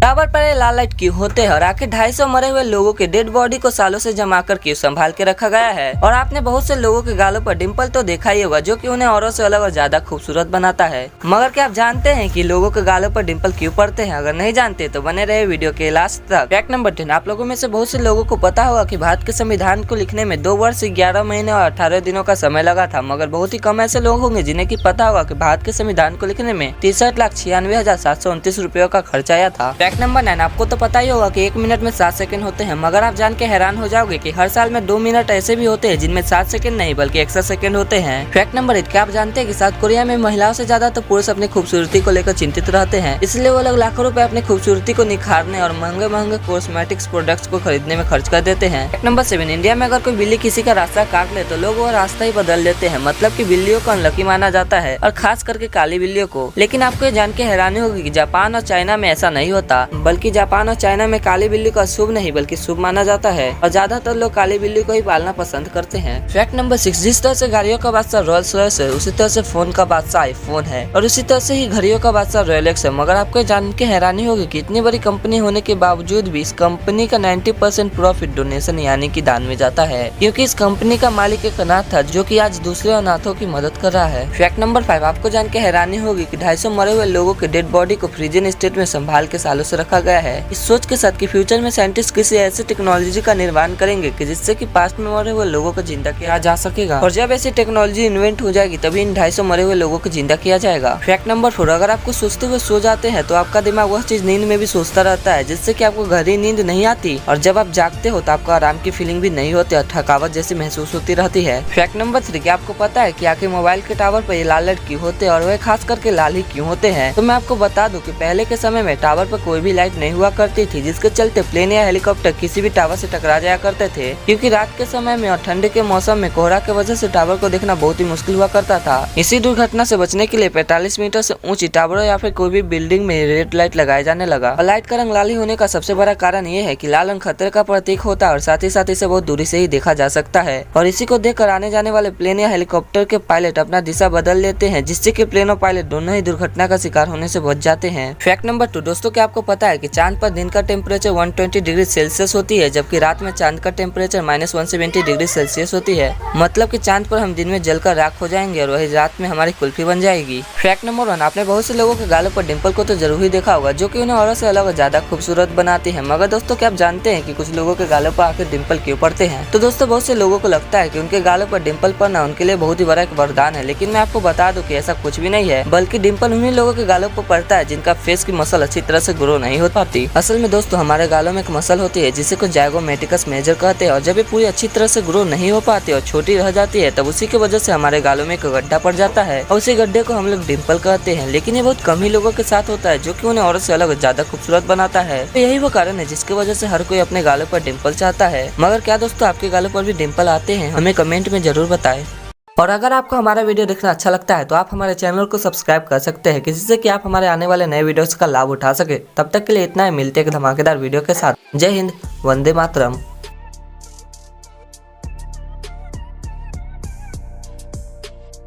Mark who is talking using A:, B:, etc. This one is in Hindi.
A: टावर पर ये लाल लाइट क्यों होते हैं और आखिर 250 मरे हुए लोगों के डेड बॉडी को सालों से जमा कर क्यों संभाल के रखा गया है। और आपने बहुत से लोगों के गालों पर डिम्पल तो देखा ही होगा, जो कि उन्हें औरों से अलग और ज्यादा खूबसूरत बनाता है। मगर क्या आप जानते हैं कि लोगों के गालों पर डिम्पल क्यों पड़ते हैं? अगर नहीं जानते तो बने रहे वीडियो के लास्ट तक। फैक्ट नंबर 10, आप लोगों में से बहुत से लोगों को पता होगा कि भारत के संविधान को लिखने में 2 वर्ष 11 महीने और 18 दिनों का समय लगा था। मगर बहुत ही कम ऐसे लोग होंगे जिन्हें की पता होगा कि भारत के संविधान को लिखने में 63,96,729 रुपयों का खर्च आया था। फैक्ट नंबर 9, आपको तो पता ही होगा कि 1 मिनट में 7 सेकंड होते हैं। मगर आप जान के हैरान हो जाओगे कि हर साल में 2 मिनट ऐसे भी होते हैं जिनमें 7 सेकंड नहीं बल्कि 61 सेकंड होते हैं। फैक्ट नंबर 8, क्या आप जानते हैं कि साउथ कोरिया में महिलाओं से ज्यादा तो पुरुष अपनी खूबसूरती को लेकर चिंतित रहते हैं, इसलिए वो लोग लाखों रुपए अपनी खूबसूरती को निखारने और महंगे महंगे कॉस्मेटिक्स प्रोडक्ट्स को खरीदने में खर्च कर देते हैं। फैक्ट नंबर 7, इंडिया में अगर कोई बिल्ली किसी का रास्ता काट ले तो लोग वो रास्ता ही बदल देते हैं, मतलब कि बिल्लियों को अनलकी माना जाता है और खास करके काली बिल्लियों को। लेकिन आपको ये जान के हैरानी होगी कि जापान और चाइना में ऐसा नहीं होता, बल्कि जापान और चाइना में काली बिल्ली को अशुभ नहीं बल्कि शुभ माना जाता है और ज्यादातर लोग काली बिल्ली को ही पालना पसंद करते हैं। फैक्ट नंबर 6, जिस तरह से गाड़ियों का बादशाह रोल्स रॉयस है, उसी तरह से फोन का बादशाह आईफोन है और उसी तरह से ही घड़ियों का बादशाह रोलेक्स है। मगर आपको जान के हैरानी होगी कि इतनी बड़ी कंपनी होने के बावजूद भी इस कंपनी का 90% प्रॉफिट डोनेशन यानी कि दान में जाता है, क्योंकि इस कंपनी का मालिक एक अनाथ था जो कि आज दूसरे अनाथों की मदद कर रहा है। फैक्ट नंबर 5, आपको जान के हैरानी होगी कि 250 मरे हुए लोगों के डेड बॉडी को फ्रीजन स्टेट में संभाल के सालों से रखा गया है, इस सोच के साथ कि फ्यूचर में साइंटिस्ट किसी ऐसी टेक्नोलॉजी का निर्माण करेंगे कि जिससे कि पास्ट में मरे हुए लोगों को जिंदा किया जा सकेगा और जब ऐसी टेक्नोलॉजी इन्वेंट हो जाएगी तभी इन 250 मरे हुए लोगों को जिंदा किया जाएगा। फैक्ट नंबर 4, अगर आपको सोचते हुए सो जाते हैं तो आपका दिमाग वह चीज नींद में भी सोचता रहता है, जिससे कि आपको गहरी नींद नहीं आती और जब आप जागते हो तो आपको आराम की फीलिंग भी नहीं होती और थकावट जैसी महसूस होती रहती है। फैक्ट नंबर 3, क्या आपको पता है कि आखिर मोबाइल के टावर पर ये लाल लाइट क्यों होते हैं और वह खास करके लाल ही क्यों होते हैं? तो मैं आपको बता दूं कि पहले के समय में टावर पर कोई भी लाइट नहीं हुआ करती थी, जिसके चलते प्लेन या हेलीकॉप्टर किसी भी टावर से टकरा जाया करते थे, क्योंकि रात के समय में और ठंड के मौसम में कोहरा के वजह से टावर को देखना बहुत ही मुश्किल हुआ करता था। इसी दुर्घटना से बचने के लिए 45 मीटर से ऊंची टावरों या फिर कोई भी बिल्डिंग में रेड लाइट लगाए जाने लगा। और लाइट का रंग लाल ही होने का सबसे बड़ा कारण ये है कि लाल रंग खतरे का प्रतीक होता है और साथ ही इसे बहुत दूरी से ही देखा जा सकता है और इसी को देखकर आने जाने वाले प्लेन या हेलीकॉप्टर के पायलट अपना दिशा बदल लेते हैं, जिससे कि प्लेन और पायलट दोनों ही दुर्घटना का शिकार होने से बच जाते हैं। फैक्ट नंबर 2, दोस्तों क्या आपको पता है कि चांद पर दिन का टेम्परेचर 120 डिग्री सेल्सियस होती है, जबकि रात में चांद का टेम्परेचर -170 डिग्री सेल्सियस होती है। मतलब कि चांद पर हम दिन में जलकर राख हो जाएंगे और वही रात में हमारी कुल्फी बन जाएगी। फैक्ट नंबर 1, आपने बहुत से लोगों के गालों पर डिम्पल को तो जरूर ही देखा होगा, जो कि उन्हें औरों से अलग और ज्यादा खूबसूरत बनाती है। मगर दोस्तों क्या आप जानते हैं कि कुछ लोगों के गालों पर आखिर डिम्पल क्यों पड़ते हैं? तो दोस्तों बहुत से लोगों को लगता है कि उनके गालों पर डिम्पल पड़ना उनके लिए बहुत ही बड़ा एक वरदान है, लेकिन मैं आपको बता दूं कि ऐसा कुछ भी नहीं है, बल्कि डिम्पल उन्हीं लोगों के गालों पर पड़ता है जिनका फेस की मसल अच्छी तरह से ग्रो नहीं हो पाती। असल में दोस्तों हमारे गालों में एक मसल होती है जिसे को जाइगोमेटिकस मेजर कहते हैं और जब ये पूरी अच्छी तरह से ग्रो नहीं हो पाती और छोटी रह जाती है तब उसी की वजह से हमारे गालों में एक गड्ढा पड़ जाता है और उसी गड्ढे को हम लोग डिम्पल कहते हैं। लेकिन ये बहुत कम ही लोगों के साथ होता है, जो कि उन्हें औरों से अलग और ज्यादा खूबसूरत बनाता है। तो यही वो कारण है जिसकी वजह से हर कोई अपने गालों पर डिम्पल चाहता है। मगर क्या दोस्तों आपके गालों पर भी डिम्पल आते हैं? हमें कमेंट में जरूर बताएं। और अगर आपको हमारा वीडियो देखना अच्छा लगता है तो आप हमारे चैनल को सब्सक्राइब कर सकते हैं, जिससे कि आप हमारे आने वाले नए वीडियोस का लाभ उठा सके। तब तक के लिए इतना ही, मिलते हैं एक धमाकेदार वीडियो के साथ। जय हिंद, वंदे मातरम।